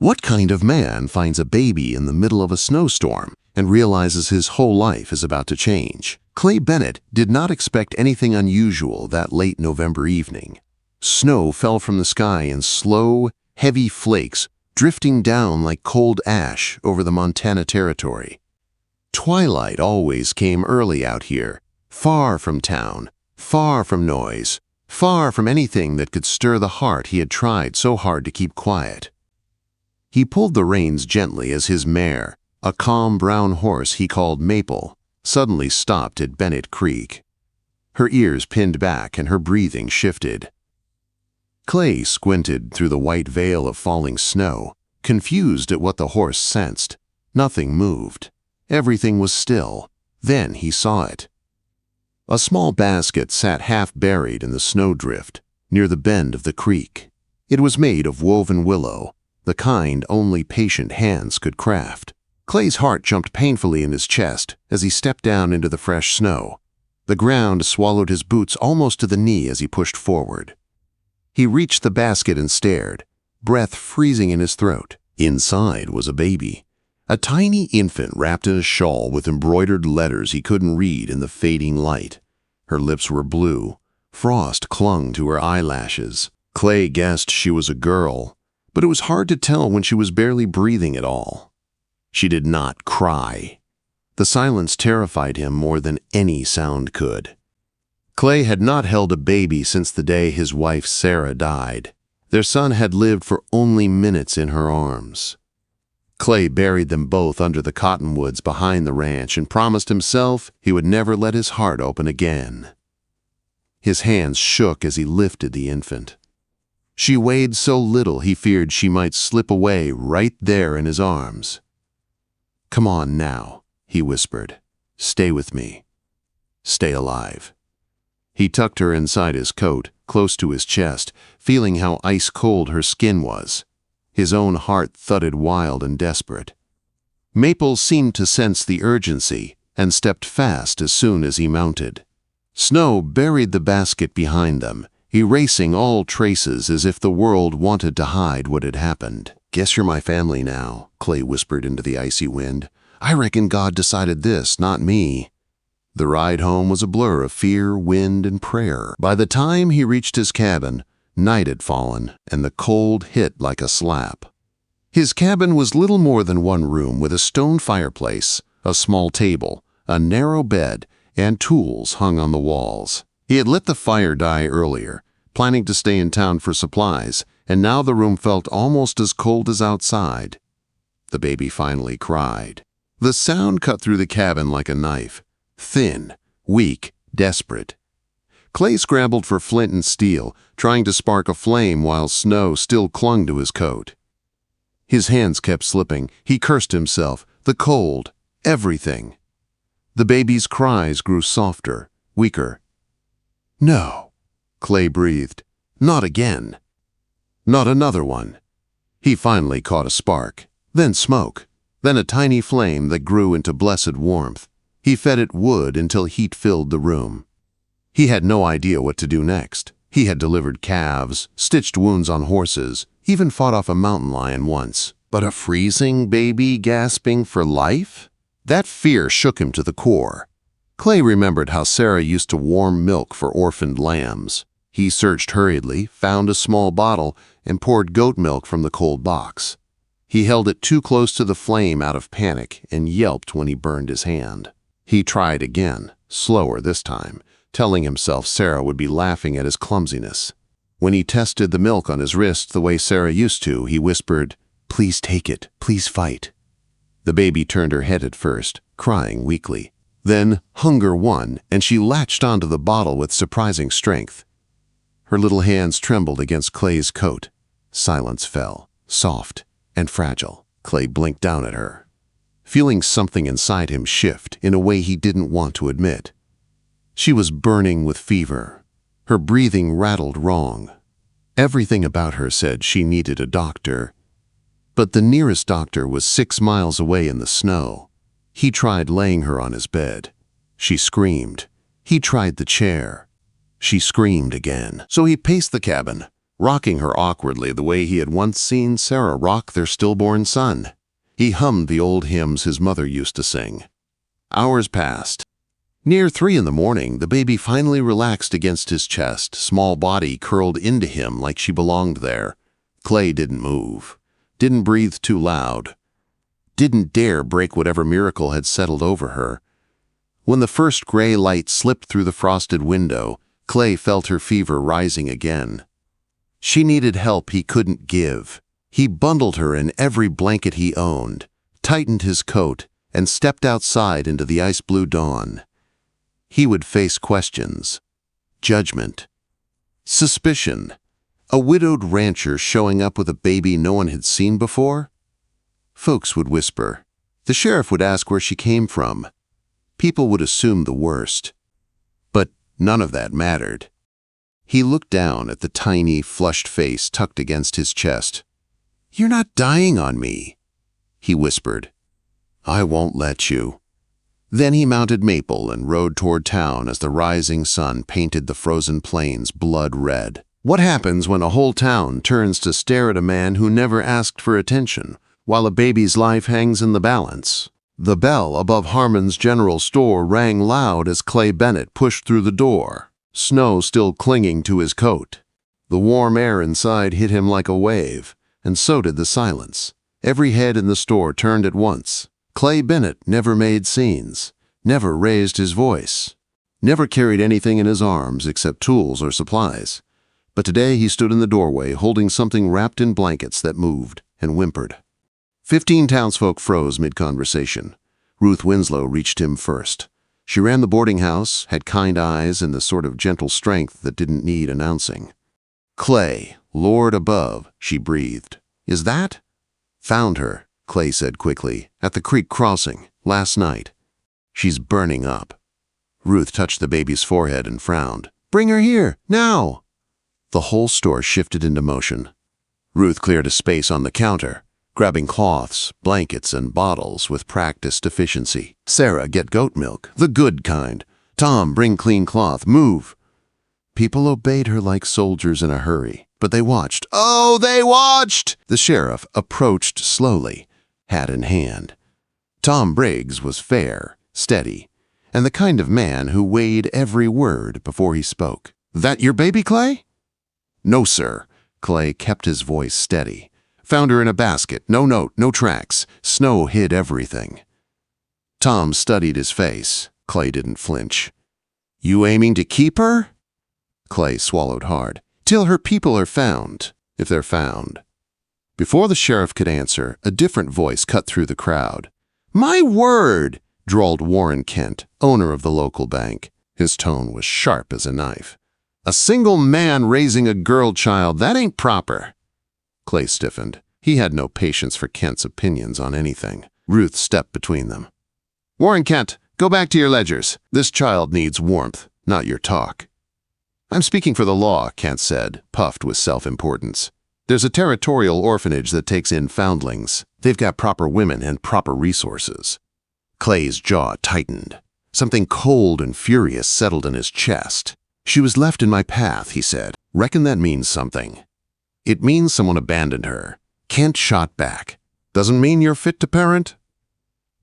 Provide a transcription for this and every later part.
What kind of man finds a baby in the middle of a snowstorm and realizes his whole life is about to change? Clay Bennett did not expect anything unusual that late November evening. Snow fell from the sky in slow, heavy flakes, drifting down like cold ash over the Montana Territory. Twilight always came early out here, far from town, far from noise, far from anything that could stir the heart he had tried so hard to keep quiet. He pulled the reins gently as his mare, a calm brown horse he called Maple, suddenly stopped at Bennett Creek. Her ears pinned back and her breathing shifted. Clay squinted through the white veil of falling snow, confused at what the horse sensed. Nothing moved. Everything was still. Then he saw it. A small basket sat half buried in the snowdrift near the bend of the creek. It was made of woven willow, the kind only patient hands could craft. Clay's heart jumped painfully in his chest as he stepped down into the fresh snow. The ground swallowed his boots almost to the knee as he pushed forward. He reached the basket and stared, breath freezing in his throat. Inside was a baby, a tiny infant wrapped in a shawl with embroidered letters he couldn't read in the fading light. Her lips were blue. Frost clung to her eyelashes. Clay guessed she was a girl, but it was hard to tell when she was barely breathing at all. She did not cry. The silence terrified him more than any sound could. Clay had not held a baby since the day his wife Sarah died. Their son had lived for only minutes in her arms. Clay buried them both under the cottonwoods behind the ranch and promised himself he would never let his heart open again. His hands shook as he lifted the infant. She weighed so little he feared she might slip away right there in his arms. "Come on now," he whispered. "Stay with me. Stay alive." He tucked her inside his coat, close to his chest, feeling how ice-cold her skin was. His own heart thudded wild and desperate. Maple seemed to sense the urgency and stepped fast as soon as he mounted. Snow buried the basket behind them, erasing all traces as if the world wanted to hide what had happened. "Guess you're my family now," Clay whispered into the icy wind. "I reckon God decided this, not me." The ride home was a blur of fear, wind, and prayer. By the time he reached his cabin, night had fallen, and the cold hit like a slap. His cabin was little more than one room with a stone fireplace, a small table, a narrow bed, and tools hung on the walls. He had let the fire die earlier, planning to stay in town for supplies, and now the room felt almost as cold as outside. The baby finally cried. The sound cut through the cabin like a knife, thin, weak, desperate. Clay scrambled for flint and steel, trying to spark a flame while snow still clung to his coat. His hands kept slipping. He cursed himself, the cold, everything. The baby's cries grew softer, weaker. "No," Clay breathed. "Not again. Not another one." He finally caught a spark, then smoke, then a tiny flame that grew into blessed warmth. He fed it wood until heat filled the room. He had no idea what to do next. He had delivered calves, stitched wounds on horses, even fought off a mountain lion once. But a freezing baby gasping for life? That fear shook him to the core. Clay remembered how Sarah used to warm milk for orphaned lambs. He searched hurriedly, found a small bottle, and poured goat milk from the cold box. He held it too close to the flame out of panic and yelped when he burned his hand. He tried again, slower this time, telling himself Sarah would be laughing at his clumsiness. When he tested the milk on his wrist the way Sarah used to, he whispered, "Please take it, please fight." The baby turned her head at first, crying weakly. Then hunger won, and she latched onto the bottle with surprising strength. Her little hands trembled against Clay's coat. Silence fell, soft and fragile. Clay blinked down at her, feeling something inside him shift in a way he didn't want to admit. She was burning with fever. Her breathing rattled wrong. Everything about her said she needed a doctor. But the nearest doctor was 6 miles away in the snow. He tried laying her on his bed. She screamed. He tried the chair. She screamed again. So he paced the cabin, rocking her awkwardly the way he had once seen Sarah rock their stillborn son. He hummed the old hymns his mother used to sing. Hours passed. Near 3 in the morning, the baby finally relaxed against his chest, small body curled into him like she belonged there. Clay didn't move, didn't breathe too loud, didn't dare break whatever miracle had settled over her. When the first gray light slipped through the frosted window, Clay felt her fever rising again. She needed help he couldn't give. He bundled her in every blanket he owned, tightened his coat, and stepped outside into the ice-blue dawn. He would face questions, judgment, suspicion. A widowed rancher showing up with a baby no one had seen before? Folks would whisper. The sheriff would ask where she came from. People would assume the worst. But none of that mattered. He looked down at the tiny, flushed face tucked against his chest. "You're not dying on me," he whispered. "I won't let you." Then he mounted Maple and rode toward town as the rising sun painted the frozen plains blood red. What happens when a whole town turns to stare at a man who never asked for attention, while a baby's life hangs in the balance? The bell above Harmon's General Store rang loud as Clay Bennett pushed through the door, snow still clinging to his coat. The warm air inside hit him like a wave, and so did the silence. Every head in the store turned at once. Clay Bennett never made scenes, never raised his voice, never carried anything in his arms except tools or supplies. But today he stood in the doorway holding something wrapped in blankets that moved and whimpered. 15 townsfolk froze mid-conversation. Ruth Winslow reached him first. She ran the boarding house, had kind eyes and the sort of gentle strength that didn't need announcing. "Clay, Lord above," she breathed. "Is that?" "Found her," Clay said quickly, "at the creek crossing, last night. She's burning up." Ruth touched the baby's forehead and frowned. "Bring her here, now!" The whole store shifted into motion. Ruth cleared a space on the counter, grabbing cloths, blankets, and bottles with practiced efficiency. "Sarah, get goat milk, the good kind. Tom, bring clean cloth, move." People obeyed her like soldiers in a hurry, but they watched. Oh, they watched! The sheriff approached slowly, hat in hand. Tom Briggs was fair, steady, and the kind of man who weighed every word before he spoke. "That your baby, Clay?" "No, sir." Clay kept his voice steady. "Found her in a basket. No note, no tracks. Snow hid everything." Tom studied his face. Clay didn't flinch. "You aiming to keep her?" Clay swallowed hard. "Till her people are found, if they're found." Before the sheriff could answer, a different voice cut through the crowd. "My word!" drawled Warren Kent, owner of the local bank. His tone was sharp as a knife. "A single man raising a girl child, that ain't proper." Clay stiffened. He had no patience for Kent's opinions on anything. Ruth stepped between them. "Warren Kent, go back to your ledgers. This child needs warmth, not your talk." "I'm speaking for the law," Kent said, puffed with self-importance. "There's a territorial orphanage that takes in foundlings. They've got proper women and proper resources." Clay's jaw tightened. Something cold and furious settled in his chest. "She was left in my path," he said. "Reckon that means something." "It means someone abandoned her." Kent shot back. "Doesn't mean you're fit to parent?"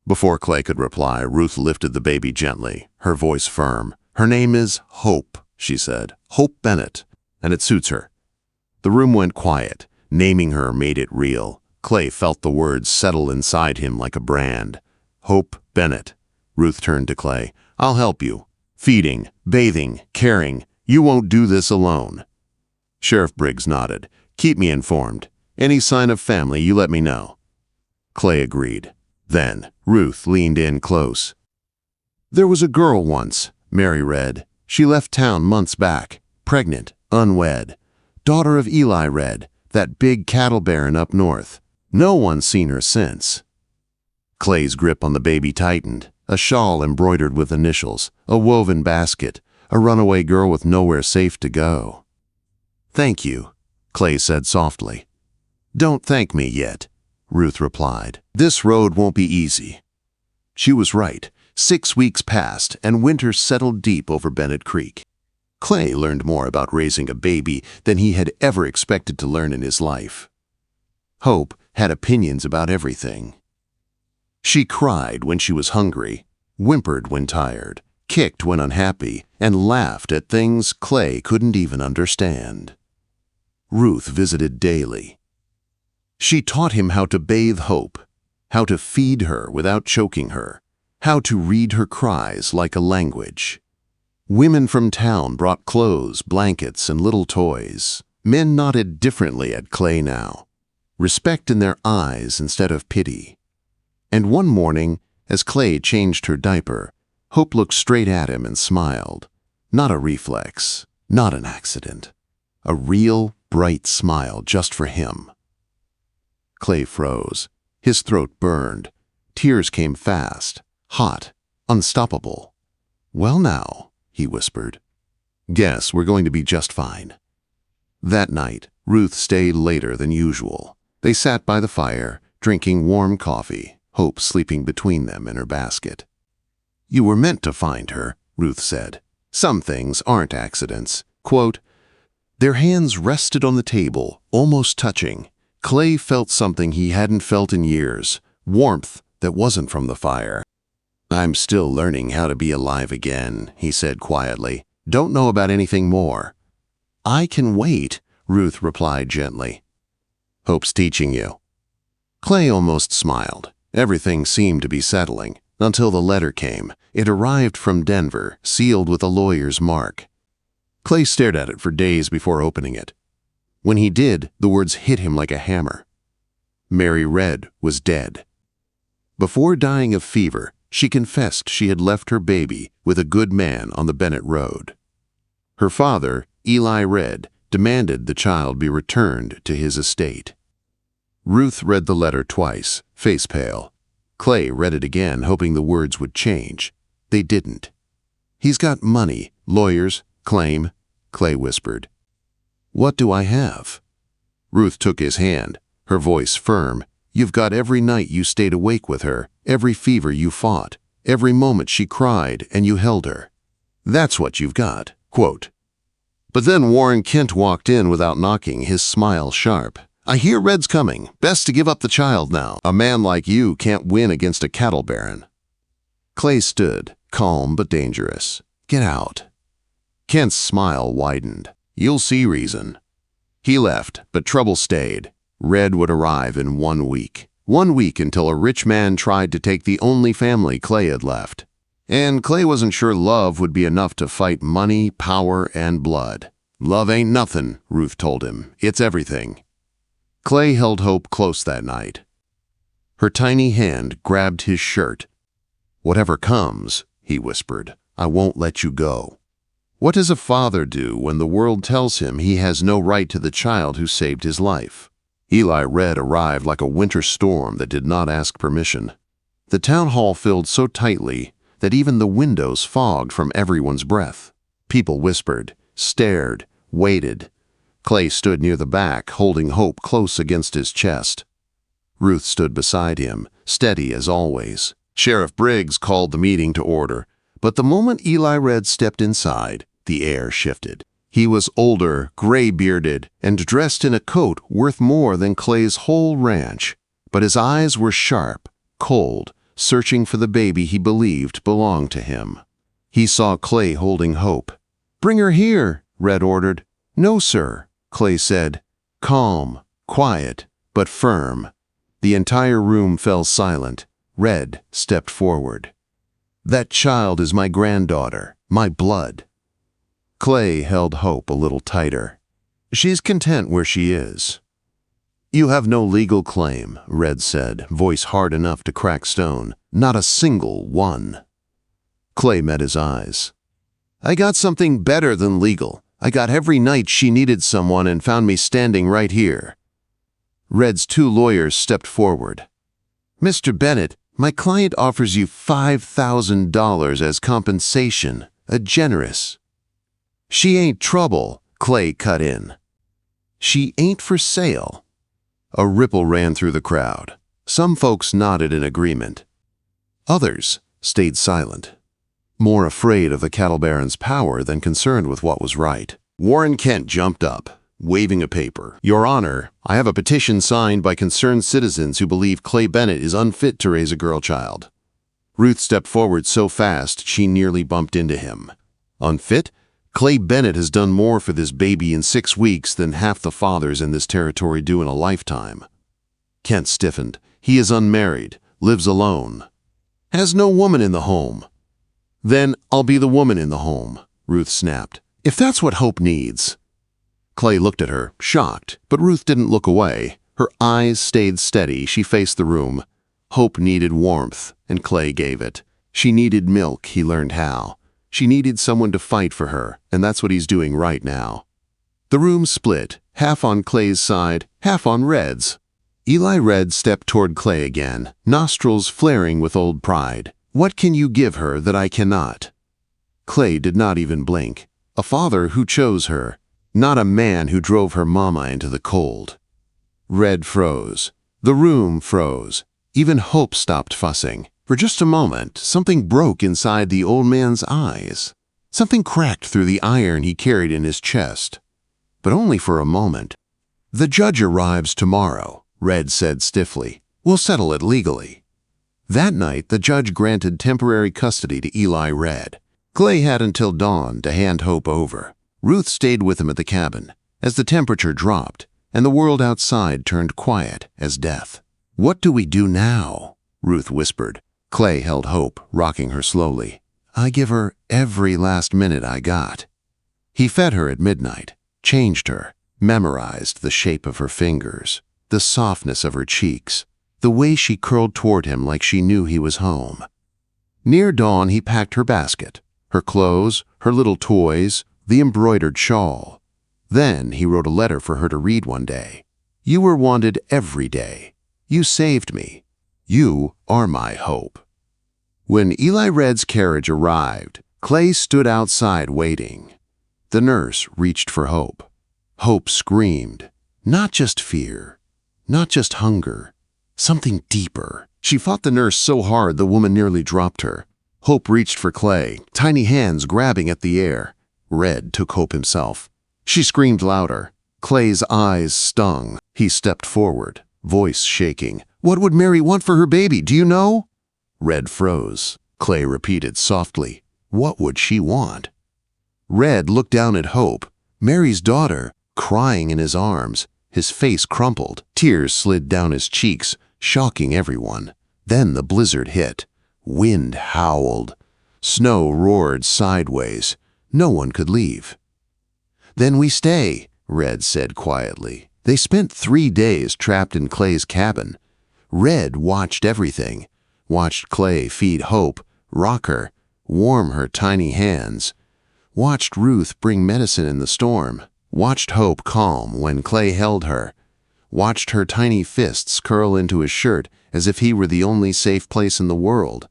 Before Clay could reply, Ruth lifted the baby gently, her voice firm. "Her name is Hope," she said. "Hope Bennett, and it suits her." The room went quiet. Naming her made it real. Clay felt the words settle inside him like a brand. Hope Bennett. Ruth turned to Clay. "I'll help you. Feeding, bathing, caring. You won't do this alone." Sheriff Briggs nodded. "Keep me informed. Any sign of family, you let me know." Clay agreed. Then Ruth leaned in close. "There was a girl once," Mary read. "She left town months back, pregnant, unwed. Daughter of Eli Red, that big cattle baron up north. No one's seen her since." Clay's grip on the baby tightened. A shawl embroidered with initials, a woven basket, a runaway girl with nowhere safe to go. "Thank you," Clay said softly. "Don't thank me yet," Ruth replied. "This road won't be easy." She was right. 6 weeks passed, and winter settled deep over Bennett Creek. Clay learned more about raising a baby than he had ever expected to learn in his life. Hope had opinions about everything. She cried when she was hungry, whimpered when tired, kicked when unhappy, and laughed at things Clay couldn't even understand. Ruth visited daily. She taught him how to bathe Hope, how to feed her without choking her, how to read her cries like a language. Women from town brought clothes, blankets, and little toys. Men nodded differently at Clay now, respect in their eyes instead of pity. And one morning, as Clay changed her diaper, Hope looked straight at him and smiled. Not a reflex, not an accident. A real, bright smile just for him. Clay froze. His throat burned. Tears came fast, hot, unstoppable. "Well now," he whispered. "Guess we're going to be just fine." That night, Ruth stayed later than usual. They sat by the fire, drinking warm coffee, Hope sleeping between them in her basket. "You were meant to find her," Ruth said. "Some things aren't accidents." Quote, their hands rested on the table, almost touching. Clay felt something he hadn't felt in years, warmth that wasn't from the fire. "I'm still learning how to be alive again," he said quietly. "Don't know about anything more." "I can wait," Ruth replied gently. "Hope's teaching you." Clay almost smiled. Everything seemed to be settling, until the letter came. It arrived from Denver, sealed with a lawyer's mark. Clay stared at it for days before opening it. When he did, the words hit him like a hammer. Mary Red was dead. Before dying of fever, she confessed she had left her baby with a good man on the Bennett Road. Her father, Eli Red, demanded the child be returned to his estate. Ruth read the letter twice, face pale. Clay read it again, hoping the words would change. They didn't. "He's got money, lawyers, claim," Clay whispered. "What do I have?" Ruth took his hand, her voice firm. "You've got every night you stayed awake with her, every fever you fought, every moment she cried and you held her. That's what you've got." Quote. But then Warren Kent walked in without knocking, his smile sharp. "I hear Red's coming. Best to give up the child now. A man like you can't win against a cattle baron." Clay stood, calm but dangerous. "Get out." Kent's smile widened. "You'll see reason." He left, but trouble stayed. Red would arrive in 1 week. 1 week until a rich man tried to take the only family Clay had left. And Clay wasn't sure love would be enough to fight money, power, and blood. "Love ain't nothing," Ruth told him. "It's everything." Clay held Hope close that night. Her tiny hand grabbed his shirt. "Whatever comes," he whispered, "I won't let you go." What does a father do when the world tells him he has no right to the child who saved his life? Eli Red arrived like a winter storm that did not ask permission. The town hall filled so tightly that even the windows fogged from everyone's breath. People whispered, stared, waited. Clay stood near the back, holding Hope close against his chest. Ruth stood beside him, steady as always. Sheriff Briggs called the meeting to order, but the moment Eli Red stepped inside, the air shifted. He was older, gray-bearded, and dressed in a coat worth more than Clay's whole ranch, but his eyes were sharp, cold, searching for the baby he believed belonged to him. He saw Clay holding Hope. "Bring her here," Red ordered. "No, sir," Clay said, calm, quiet, but firm. The entire room fell silent. Red stepped forward. "That child is my granddaughter, my blood." Clay held Hope a little tighter. "She's content where she is." "You have no legal claim," Red said, voice hard enough to crack stone. "Not a single one." Clay met his eyes. "I got something better than legal. I got every night she needed someone and found me standing right here." Red's 2 lawyers stepped forward. "Mr. Bennett, my client offers you $5,000 as compensation, a generous—" "She ain't trouble," Clay cut in. "She ain't for sale." A ripple ran through the crowd. Some folks nodded in agreement. Others stayed silent. more afraid of the cattle baron's power than concerned with what was right. Warren Kent jumped up, waving a paper. "Your Honor, I have a petition signed by concerned citizens who believe Clay Bennett is unfit to raise a girl child." Ruth stepped forward so fast she nearly bumped into him. "Unfit? Clay Bennett has done more for this baby in 6 weeks than half the fathers in this territory do in a lifetime." Kent stiffened. "He is unmarried, lives alone, has no woman in the home." "Then I'll be the woman in the home," Ruth snapped. "If that's what Hope needs." Clay looked at her, shocked, but Ruth didn't look away. Her eyes stayed steady. She faced the room. Hope needed warmth, and Clay gave it. She needed milk, he learned how. She needed someone to fight for her, and that's what he's doing right now. The room split, half on Clay's side, half on Red's. Eli Red stepped toward Clay again, nostrils flaring with old pride. "What can you give her that I cannot?" Clay did not even blink. A father who chose her, not a man who drove her mama into the cold. Red froze. The room froze. Even Hope stopped fussing. For just a moment, something broke inside the old man's eyes. Something cracked through the iron he carried in his chest. But only for a moment. "The judge arrives tomorrow," Red said stiffly. "We'll settle it legally." That night, the judge granted temporary custody to Eli Red. Clay had until dawn to hand Hope over. Ruth stayed with him at the cabin as the temperature dropped and the world outside turned quiet as death. "What do we do now?" Ruth whispered. Clay held Hope, rocking her slowly. "I give her every last minute I got." He fed her at midnight, changed her, memorized the shape of her fingers, the softness of her cheeks, the way she curled toward him like she knew he was home. Near dawn, he packed her basket, her clothes, her little toys, the embroidered shawl. Then he wrote a letter for her to read one day. "You were wanted every day. You saved me. You are my hope." When Eli Red's carriage arrived, Clay stood outside waiting. The nurse reached for Hope. Hope screamed. Not just fear, not just hunger, something deeper. She fought the nurse so hard the woman nearly dropped her. Hope reached for Clay, tiny hands grabbing at the air. Red took Hope himself. She screamed louder. Clay's eyes stung. He stepped forward, voice shaking. "What would Mary want for her baby, do you know?" Red froze. Clay repeated softly, "What would she want?" Red looked down at Hope, Mary's daughter, crying in his arms. His face crumpled. Tears slid down his cheeks, shocking everyone. Then the blizzard hit. Wind howled. Snow roared sideways. No one could leave. "Then we stay," Red said quietly. They spent 3 days trapped in Clay's cabin. Red watched everything. Watched Clay feed Hope, rock her, warm her tiny hands. Watched Ruth bring medicine in the storm. Watched Hope calm when Clay held her. Watched her tiny fists curl into his shirt as if he were the only safe place in the world.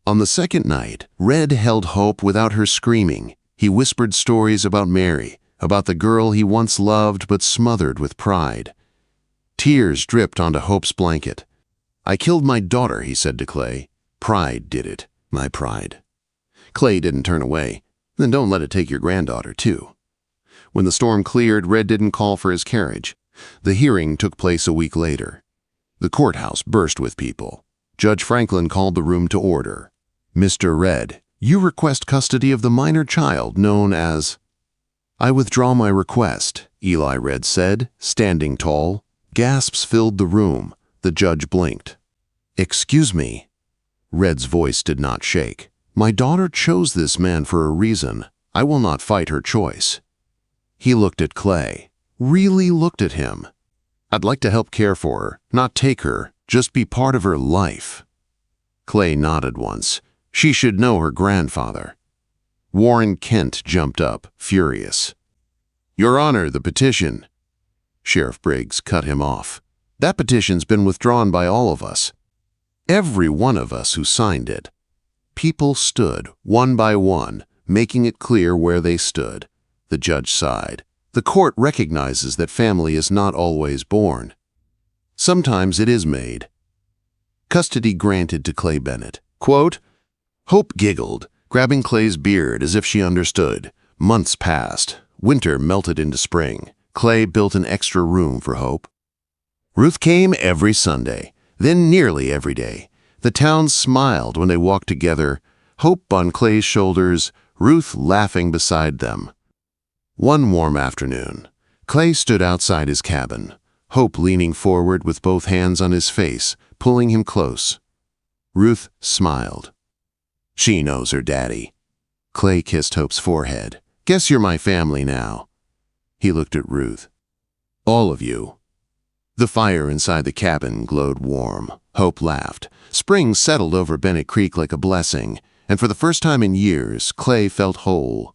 On the second night, Red held Hope without her screaming. He whispered stories about Mary, about the girl he once loved but smothered with pride. Tears dripped onto Hope's blanket. "I killed my daughter," he said to Clay. "Pride did it, my pride." Clay didn't turn away. "Then don't let it take your granddaughter, too." When the storm cleared, Red didn't call for his carriage. The hearing took place a week later. The courthouse burst with people. Judge Franklin called the room to order. "Mr. Red, you request custody of the minor child known as—" "I withdraw my request," Eli Red said, standing tall. Gasps filled the room. The judge blinked. "Excuse me." Red's voice did not shake. "My daughter chose this man for a reason. I will not fight her choice." He looked at Clay. Really looked at him. "I'd like to help care for her, not take her, just be part of her life." Clay nodded once. She should know her grandfather. Warren Kent jumped up, furious. "Your Honor, the petition." Sheriff Briggs cut him off. "That petition's been withdrawn by all of us. Every one of us who signed it." People stood, one by one, making it clear where they stood. The judge sighed. The court recognizes that family is not always born. Sometimes it is made. Custody granted to Clay Bennett. Quote, Hope giggled. grabbing Clay's beard as if she understood. Months passed. Winter melted into spring. Clay built an extra room for Hope. Ruth came every Sunday, then nearly every day. The town smiled when they walked together, Hope on Clay's shoulders, Ruth laughing beside them. One warm afternoon, Clay stood outside his cabin, Hope leaning forward with both hands on his face, pulling him close. Ruth smiled. She knows her daddy. Clay kissed Hope's forehead. Guess you're my family now. He looked at Ruth. All of you. The fire inside the cabin glowed warm. Hope laughed. Spring settled over Bennett Creek like a blessing, and for the first time in years, Clay felt whole.